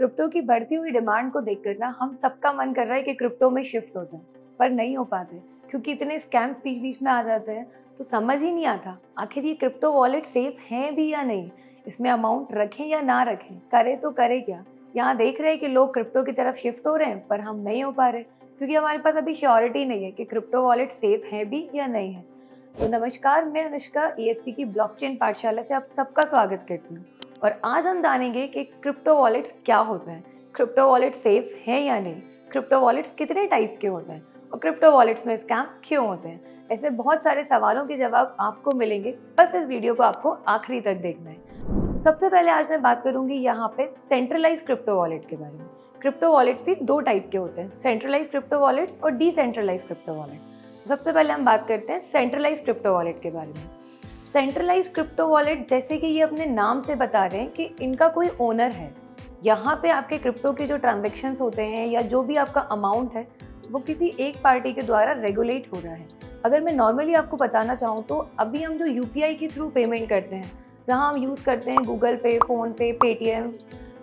Crypto की बढ़ती हुई डिमांड को देखकर ना हम सबका मन कर रहा है कि क्रिप्टो में शिफ्ट हो जाए, पर नहीं हो पाते क्योंकि इतने स्कैम्स बीच बीच में आ जाते हैं। तो समझ ही नहीं आता आखिर ये क्रिप्टो वॉलेट सेफ हैं भी या नहीं, इसमें अमाउंट रखें या ना रखें, करे तो करे क्या। यहाँ देख रहे हैं कि लोग क्रिप्टो की तरफ शिफ्ट हो रहे हैं, पर हम नहीं हो पा रहे क्योंकि हमारे पास अभी श्योरिटी नहीं है कि क्रिप्टो वॉलेट सेफ है भी या नहीं है। तो नमस्कार, मैं अनुष्का ईएसपी की ब्लॉकचेन पाठशाला से आप सबका स्वागत करती हूँ। और आज हम जानेंगे कि क्रिप्टो वॉलेट्स क्या होते हैं, क्रिप्टो वॉलेट सेफ है या नहीं, क्रिप्टो वॉलेट्स कितने टाइप के होते हैं और क्रिप्टो वॉलेट्स में स्कैम क्यों होते हैं। ऐसे बहुत सारे सवालों के जवाब आपको मिलेंगे, बस इस वीडियो को आपको आखिरी तक देखना है। तो सबसे पहले आज मैं बात करूंगी यहाँ पे सेंट्रलाइज क्रिप्टो वॉलेट के बारे में। क्रिप्टो वॉलेट्स भी दो टाइप के होते हैं, सेंट्रलाइज क्रिप्टो वॉलेट्स और डिसेंट्रलाइज क्रिप्टो वॉलेट। सबसे पहले हम बात करते हैं सेंट्रलाइज क्रिप्टो वॉलेट के बारे में। सेंट्रलाइज क्रिप्टो वॉलेट, जैसे कि ये अपने नाम से बता रहे हैं कि इनका कोई ओनर है। यहाँ पे आपके क्रिप्टो के जो ट्रांजैक्शंस होते हैं या जो भी आपका अमाउंट है वो किसी एक पार्टी के द्वारा रेगुलेट हो रहा है। अगर मैं नॉर्मली आपको बताना चाहूँ तो अभी हम जो यूपीआई के थ्रू पेमेंट करते हैं, जहाँ हम यूज़ करते हैं गूगल पे, फ़ोन पे, पेटीएम,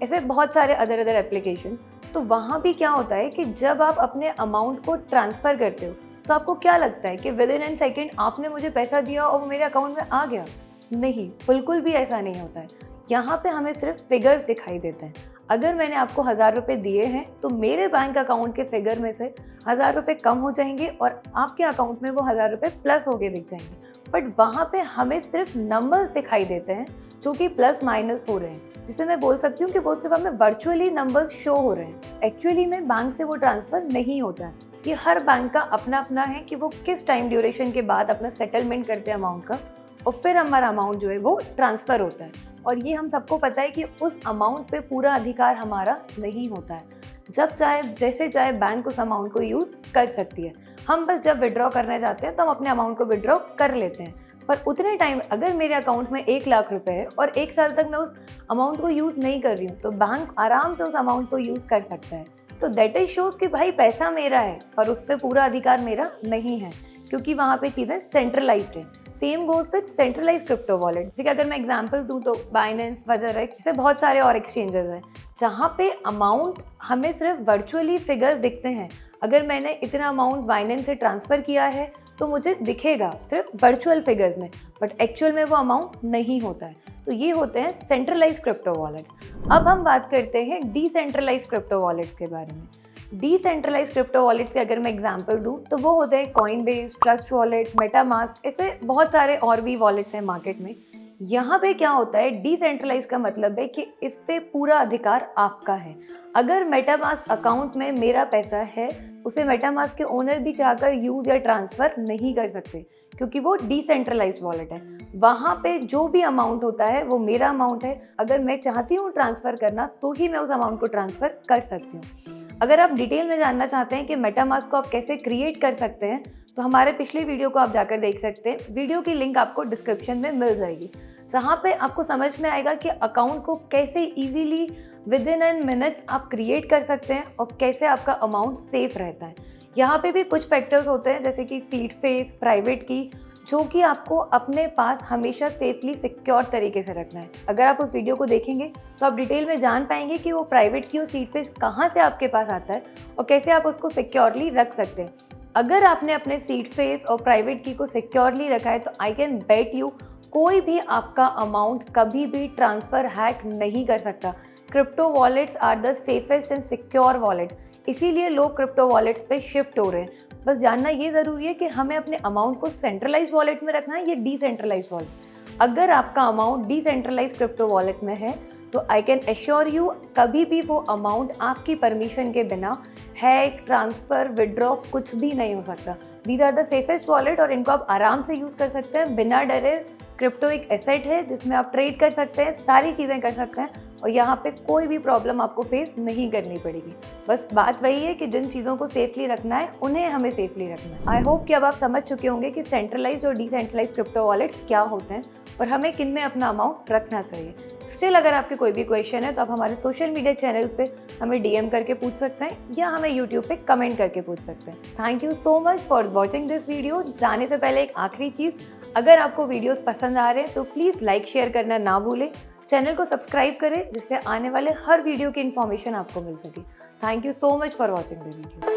ऐसे बहुत सारे अदर एप्लीकेशन, तो वहाँ भी क्या होता है कि जब आप अपने अमाउंट को ट्रांसफ़र करते हो तो आपको क्या लगता है कि विद इन एन सेकेंड आपने मुझे पैसा दिया और वो मेरे अकाउंट में आ गया। नहीं, बिल्कुल भी ऐसा नहीं होता है। यहाँ पे हमें सिर्फ फिगर्स दिखाई देते हैं। अगर मैंने आपको 1000 रुपये दिए हैं तो मेरे बैंक अकाउंट के फिगर में से 1000 रुपये कम हो जाएंगे और आपके अकाउंट में वो 1000 रुपये प्लस होके दिख जाएंगे। बट वहाँ पे हमें सिर्फ नंबर्स दिखाई देते हैं जो कि प्लस माइनस हो रहे हैं, जिसे मैं बोल सकती हूँ कि वो सिर्फ हमें वर्चुअली नंबर्स शो हो रहे हैं। एक्चुअली में बैंक से वो ट्रांसफ़र नहीं होता है। ये हर बैंक का अपना अपना है कि वो किस टाइम ड्यूरेशन के बाद अपना सेटलमेंट करते हैं अमाउंट का, और फिर हमारा अमाउंट जो है वो ट्रांसफ़र होता है। और ये हम सबको पता है कि उस अमाउंट पे पूरा अधिकार हमारा नहीं होता है। जब चाहे जैसे चाहे बैंक उस अमाउंट को यूज़ कर सकती है। हम बस जब विड्रॉ करने जाते हैं तो हम अपने अमाउंट को विड्रॉ कर लेते हैं, पर उतने टाइम अगर मेरे अकाउंट में 1 लाख रुपए है और 1 साल तक मैं उस अमाउंट को यूज़ नहीं कर रही हूँ, तो बैंक आराम से उस अमाउंट को यूज़ कर सकता है। तो दैट इज शोज कि भाई पैसा मेरा है पर उस पर पूरा अधिकार मेरा नहीं है, क्योंकि वहाँ पे चीज़ें सेंट्रलाइज्ड है। Same goes with centralise crypto wallet. जैसे कि अगर मैं एग्जांपल दूँ तो बाइनेंस, वजरएक्स, ऐसे बहुत सारे और एक्सचेंजेस हैं जहाँ पे अमाउंट हमें सिर्फ वर्चुअली फिगर्स दिखते हैं। अगर मैंने इतना अमाउंट बाइनेंस से ट्रांसफ़र किया है तो मुझे दिखेगा सिर्फ वर्चुअल फिगर्स में, बट एक्चुअल में वो अमाउंट नहीं होता है। तो ये होते हैं सेंट्रलाइज क्रिप्टो वॉलेट्स। अब हम बात करते हैं डिसेंट्रलाइज क्रिप्टो वॉलेट्स के बारे में। डिसेंट्रलाइज क्रिप्टो वॉलेट्स के अगर मैं एग्जांपल दूं तो वो होते हैं कॉइनबेस, ट्रस्ट वॉलेट, मेटामास्क, ऐसे बहुत सारे और भी वॉलेट्स हैं मार्केट में। यहाँ पे क्या होता है, डिसेंट्रलाइज का मतलब है कि इस पे पूरा अधिकार आपका है। अगर मेटामास्क अकाउंट में मेरा पैसा है, उसे मेटामास्क के ओनर भी चाहकर यूज या ट्रांसफर नहीं कर सकते, क्योंकि वो डिसेंट्रलाइज वॉलेट है। वहाँ पे जो भी अमाउंट होता है वो मेरा अमाउंट है। अगर मैं चाहती हूँ ट्रांसफर करना तो ही मैं उस अमाउंट को ट्रांसफर कर सकती हूँ। अगर आप डिटेल में जानना चाहते हैं कि मेटामास्क को आप कैसे क्रिएट कर सकते हैं तो हमारे पिछले वीडियो को आप जाकर देख सकते हैं। वीडियो की लिंक आपको डिस्क्रिप्शन में मिल जाएगी, जहाँ पे आपको समझ में आएगा कि अकाउंट को कैसे easily with in an minutes आप क्रिएट कर सकते हैं और कैसे आपका अमाउंट सेफ रहता है। यहाँ पे भी कुछ फैक्टर्स होते हैं जैसे कि सीड फेस, प्राइवेट की, जो कि आपको अपने पास हमेशा सेफली सिक्योर तरीके से रखना है। अगर आप उस वीडियो को देखेंगे तो आप डिटेल में जान पाएंगे कि वो प्राइवेट की और सीड फेस कहाँ से आपके पास आता है और कैसे आप उसको सिक्योरली रख सकते हैं। अगर आपने अपने सीड फेस और प्राइवेट की को सिक्योरली रखा है तो आई कैन बेट यू कोई भी आपका अमाउंट कभी भी ट्रांसफ़र हैक नहीं कर सकता। Crypto wallets are the safest and secure wallet, इसीलिए लोग क्रिप्टो वॉलेट्स पे शिफ्ट हो रहे हैं। बस जानना ये ज़रूरी है कि हमें अपने अमाउंट को सेंट्रलाइज वॉलेट में रखना है या डिसेंट्रलाइज वॉलेट। अगर आपका अमाउंट डिसेंट्रलाइज क्रिप्टो वॉलेट में है तो आई कैन एश्योर यू कभी भी वो अमाउंट आपकी परमिशन के बिना हैक, ट्रांसफ़र, विड्रॉ कुछ भी नहीं हो सकता। These are the safest wallet और इनको आप आराम से यूज़ कर सकते हैं बिना डरे। क्रिप्टो एक एसेट है जिसमें आप ट्रेड कर सकते हैं, सारी चीज़ें कर सकते हैं और यहाँ पे कोई भी प्रॉब्लम आपको फेस नहीं करनी पड़ेगी। बस बात वही है कि जिन चीज़ों को सेफली रखना है उन्हें हमें सेफली रखना है। आई होप कि अब आप समझ चुके होंगे कि सेंट्रलाइज और डिसेंट्रलाइज क्रिप्टो वॉलेट क्या होते हैं और हमें किन में अपना अमाउंट रखना चाहिए। स्टिल अगर आपके कोई भी क्वेश्चन है तो आप हमारे सोशल मीडिया चैनल्स पे हमें डीएम करके पूछ सकते हैं या हमें यूट्यूब पे कमेंट करके पूछ सकते हैं। Thank you so much for watching this video. जाने से पहले एक आखिरी चीज़, अगर आपको वीडियोस पसंद आ रहे हैं तो प्लीज़ लाइक शेयर करना ना भूलें। चैनल को सब्सक्राइब करें जिससे आने वाले हर वीडियो की इन्फॉर्मेशन आपको मिल सके। Thank you so much for watching the video.